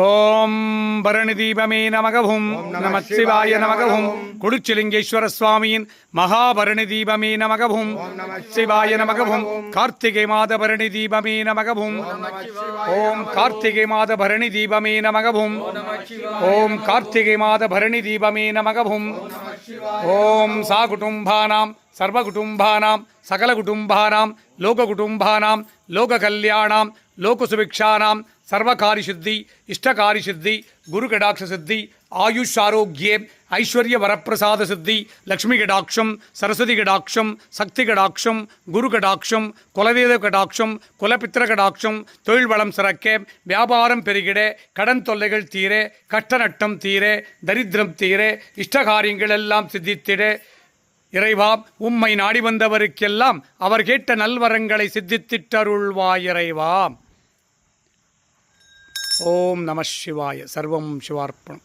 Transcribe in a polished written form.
ஓம் பரணி தீபமே நமகவும் நமச்சிவாய நமகவும் குடிச்சிலிங்கேஸ்வர சுவாமியின் மகாபரணி தீபமே நமகவும் சிவாய நமகவும் கார்த்திகை மாத பரணி தீபமே நமகவும் ஓம் கார்த்திகை மாத பரணி தீபமே நமகவும் ஓம் கார்த்திகை மாத பரணி தீபமே நமகவும் ஓம் சா குடும்பானாம் சர்வகுடும்பானாம் சகலகுடும்பானாம் லோககுடும்பானாம் லோககல்யாணாம் லோகசுபிக்ஷானாம் सर्वकार्यसिद्धि इष्टकार्यसिद्धि गुरुकटाक्षसिद्धि आयुष आरोग्ये ऐश्वर्य वरप्रसाद सिद्धि लक्ष्मी कटाक्षम सरस्वती कटाक्षम शक्ति कटाक्षम गुरु कटाक्षम कुलदेव कटाक्षम कुलपित्र कटाक्षम தொழில் வளம் சிறக்க வியாபாரம் பெருகிட கடன் தொல்லைகள் தீர கஷ்ட நட்டம் தீர தரித்திரம் தீர இஷ்டகாரியங்கள் எல்லாம் சித்தித்திட இறைவா உம்மை நாடி வந்தவருக்கெல்லாம் அவர் கேட்ட நல்வரங்களை சித்தித்திட்டருள்வாய் இறைவா. ஓம் நம சிவாய. சர்வம் சிவார்ப்பணம்.